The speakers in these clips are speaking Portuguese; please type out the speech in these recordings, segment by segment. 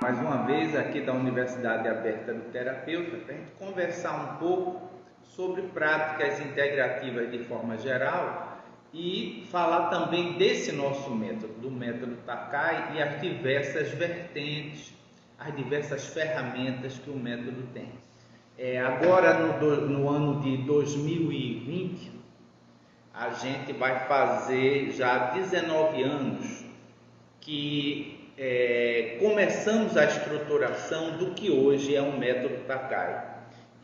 Mais uma vez aqui da Universidade Aberta do Terapeuta, para a gente conversar um pouco sobre práticas integrativas de forma geral e falar também desse nosso método, do método Takai e as diversas vertentes, as diversas ferramentas que o método tem. Agora no ano de 2020, a gente vai fazer já 19 anos que começamos a estruturação do que hoje é o método Takai.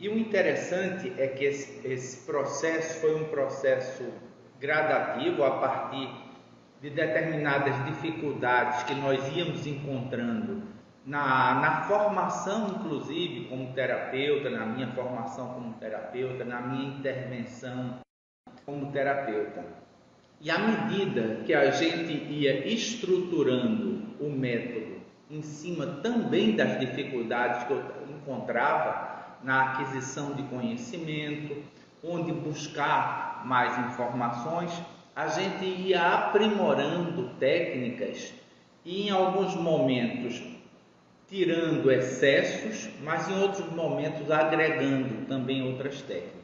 E o interessante é que esse processo foi um processo gradativo a partir de determinadas dificuldades que nós íamos encontrando na formação, inclusive como terapeuta, na minha formação como terapeuta, na minha intervenção como terapeuta. E à medida que a gente ia estruturando o método em cima também das dificuldades que eu encontrava na aquisição de conhecimento, onde buscar mais informações, a gente ia aprimorando técnicas e em alguns momentos tirando excessos, mas em outros momentos agregando também outras técnicas.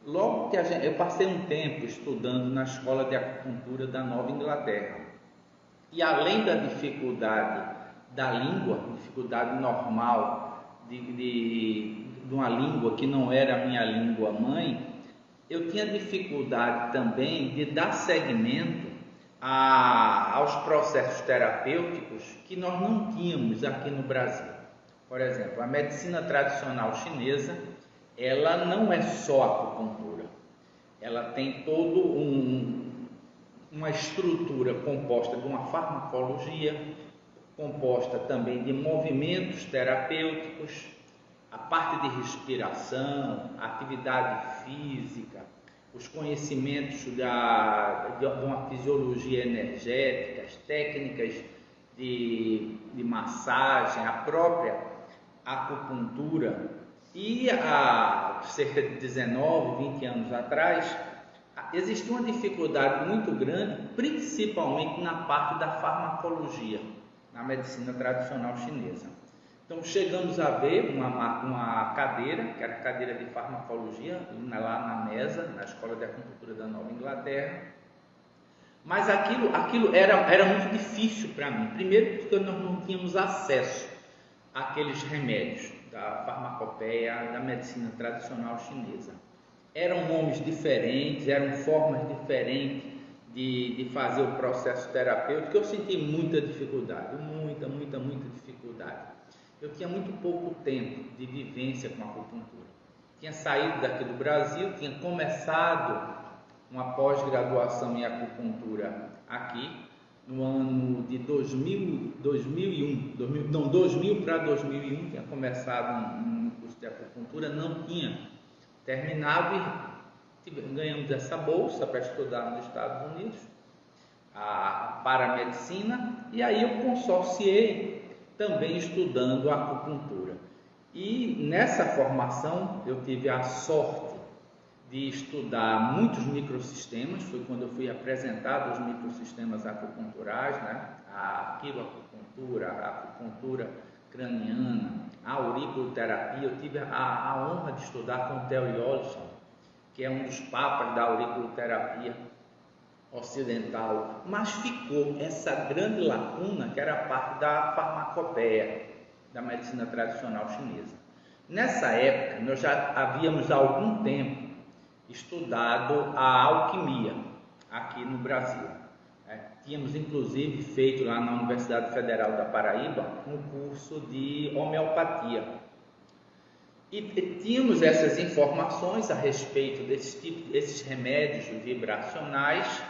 Logo que eu passei um tempo estudando na Escola de Acupuntura da Nova Inglaterra, e além da dificuldade da língua, dificuldade normal de uma língua que não era a minha língua mãe, eu tinha dificuldade também de dar seguimento aos processos terapêuticos que nós não tínhamos aqui no Brasil. Por exemplo, a medicina tradicional chinesa, ela não é só acupuntura, ela tem uma estrutura composta de uma farmacologia, composta também de movimentos terapêuticos, a parte de respiração, atividade física, os conhecimentos de uma fisiologia energética, as técnicas de massagem, a própria acupuntura. E há cerca de 19, 20 anos atrás, existia uma dificuldade muito grande, principalmente na parte da farmacologia, na medicina tradicional chinesa. Então, chegamos a ver uma cadeira, que era a cadeira de farmacologia, lá na mesa, na Escola de Acupuntura da Nova Inglaterra. Mas aquilo era muito difícil para mim. Primeiro, porque nós não tínhamos acesso àqueles remédios da farmacopeia, da medicina tradicional chinesa. Eram nomes diferentes, eram formas diferentes de fazer o processo terapêutico. Eu senti muita dificuldade, muita dificuldade. Eu tinha muito pouco tempo de vivência com a acupuntura. Tinha saído daqui do Brasil, tinha começado uma pós-graduação em acupuntura aqui, no ano de 2000 para 2001, tinha começado um curso de acupuntura, não tinha terminado e ganhamos essa bolsa para estudar nos Estados Unidos, para a medicina, e aí eu consorciei também estudando a acupuntura. E nessa formação eu tive a sorte de estudar muitos microsistemas, foi quando eu fui apresentado os microsistemas acupunturais, né? A quiroacupuntura, a acupuntura craniana, a auriculoterapia. Eu tive a honra de estudar com o Theo Yollison, que é um dos papas da auriculoterapia ocidental, mas ficou essa grande lacuna que era a parte da farmacopeia, da medicina tradicional chinesa. Nessa época, nós já havíamos há algum tempo estudado a alquimia aqui no Brasil. Tínhamos inclusive feito lá na Universidade Federal da Paraíba um curso de homeopatia. E tínhamos essas informações a respeito desses remédios vibracionais,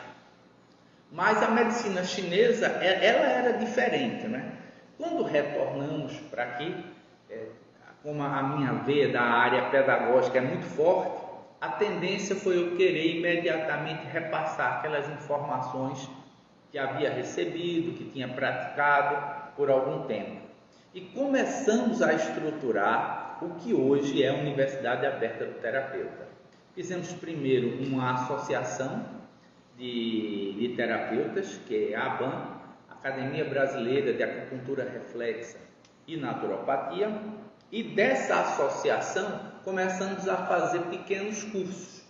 mas a medicina chinesa, ela era diferente, né? Quando retornamos para aqui, como a minha veia da área pedagógica é muito forte, a tendência foi eu querer imediatamente repassar aquelas informações que havia recebido, que tinha praticado por algum tempo. E começamos a estruturar o que hoje é a Universidade Aberta do Terapeuta. Fizemos primeiro uma associação de terapeutas, que é a ABAN, Academia Brasileira de Acupuntura Reflexa e naturopatia, e dessa associação começamos a fazer pequenos cursos.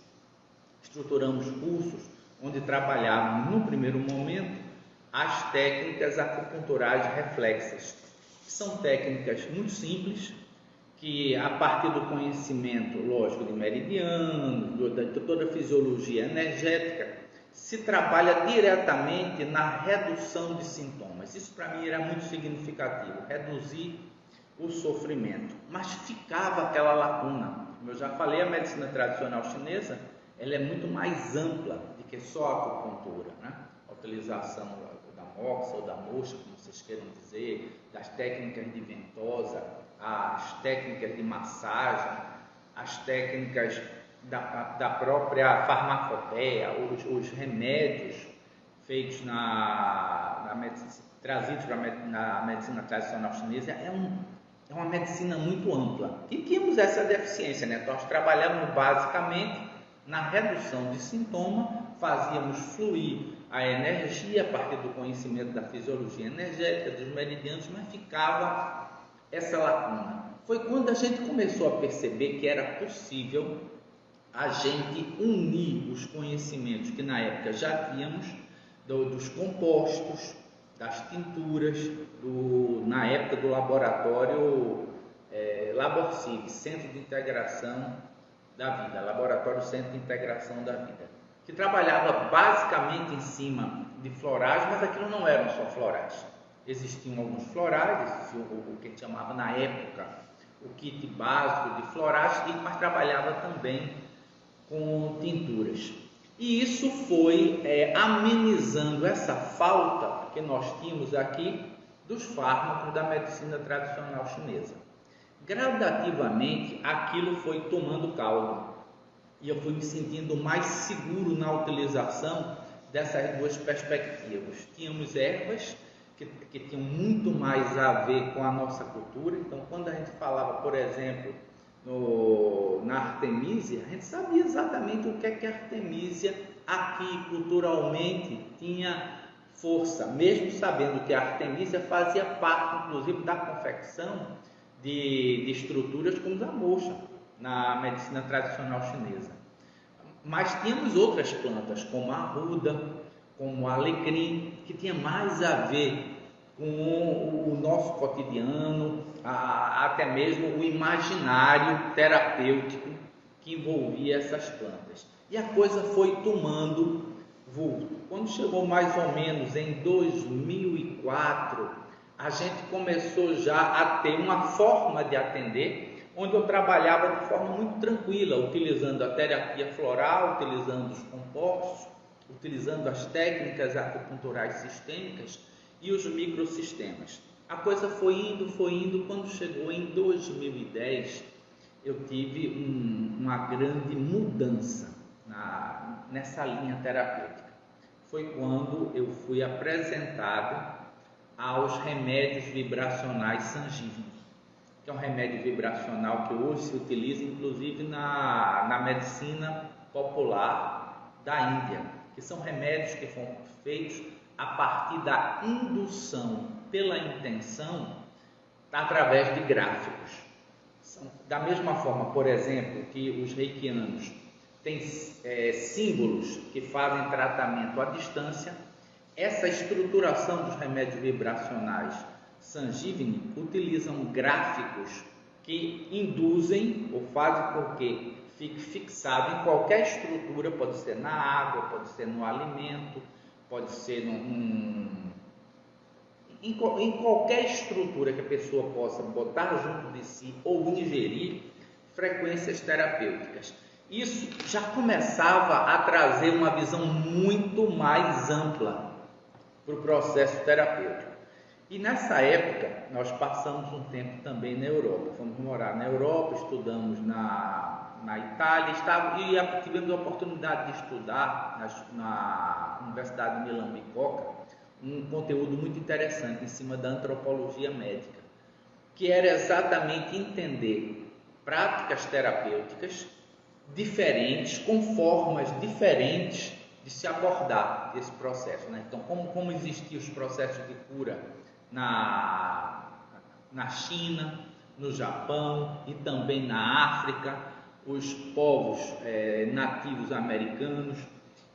Estruturamos cursos onde trabalhávamos no primeiro momento as técnicas acupunturais reflexas, que são técnicas muito simples, que a partir do conhecimento, lógico, de meridianos, de toda a fisiologia energética, se trabalha diretamente na redução de sintomas. Isso para mim era muito significativo, reduzir o sofrimento. Mas ficava aquela lacuna. Como eu já falei, a medicina tradicional chinesa, ela é muito mais ampla do que só a acupuntura, né? A utilização da moxa ou da mosca, como vocês queiram dizer, das técnicas de ventosa, as técnicas de massagem, as técnicas da própria farmacopeia, os remédios feitos trazidos na medicina tradicional chinesa, é uma medicina muito ampla. E tínhamos essa deficiência, né? Nós trabalhamos basicamente na redução de sintoma, fazíamos fluir a energia a partir do conhecimento da fisiologia energética, dos meridianos, mas ficava essa lacuna. Foi quando a gente começou a perceber que era possível a gente unir os conhecimentos que na época já tínhamos, dos compostos, das tinturas, na época do laboratório LaborCiv, Centro de Integração da Vida, Laboratório Centro de Integração da Vida, que trabalhava basicamente em cima de florais, mas aquilo não eram só florais. Existiam alguns florais, existia o que chamava na época o kit básico de florais, mas trabalhava também com tinturas. E isso foi amenizando essa falta que nós tínhamos aqui dos fármacos da medicina tradicional chinesa. Gradativamente, aquilo foi tomando caldo e eu fui me sentindo mais seguro na utilização dessas duas perspectivas. Tínhamos ervas que tinham muito mais a ver com a nossa cultura. Então, quando a gente falava, por exemplo, na Artemisia, a gente sabia exatamente o que a Artemisia aqui culturalmente tinha força, mesmo sabendo que a Artemisia fazia parte, inclusive, da confecção de estruturas como a moxa na medicina tradicional chinesa. Mas tínhamos outras plantas, como a arruda, como o alecrim, que tinha mais a ver com o nosso cotidiano, até mesmo o imaginário terapêutico que envolvia essas plantas. E a coisa foi tomando vulto. Quando chegou mais ou menos em 2004, a gente começou já a ter uma forma de atender, onde eu trabalhava de forma muito tranquila, utilizando a terapia floral, utilizando os compostos, utilizando as técnicas acupunturais sistêmicas e os microsistemas. A coisa foi indo, quando chegou em 2010, eu tive uma grande mudança nessa linha terapêutica. Foi quando eu fui apresentado aos remédios vibracionais Sanjivani, que é um remédio vibracional que hoje se utiliza inclusive na medicina popular da Índia, que são remédios que foram feitos a partir da indução pela intenção através de gráficos. Da mesma forma, por exemplo, que os reikianos têm símbolos que fazem tratamento à distância, essa estruturação dos remédios vibracionais Sanjivani utilizam gráficos que induzem ou fazem com que fique fixado em qualquer estrutura, pode ser na água, pode ser no alimento, pode ser em qualquer estrutura que a pessoa possa botar junto de si ou ingerir frequências terapêuticas. Isso já começava a trazer uma visão muito mais ampla para o processo terapêutico. E nessa época, nós passamos um tempo também na Europa. Fomos morar na Europa, estudamos na Itália, e tivemos a oportunidade de estudar na Universidade de Milão Bicocca um conteúdo muito interessante em cima da antropologia médica, que era exatamente entender práticas terapêuticas diferentes, com formas diferentes de se abordar esse processo, né? Então, como existiam os processos de cura na China, no Japão e também na África, os povos nativos americanos.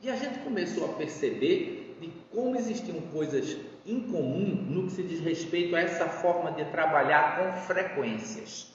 E a gente começou a perceber de como existiam coisas em comum no que se diz respeito a essa forma de trabalhar com frequências.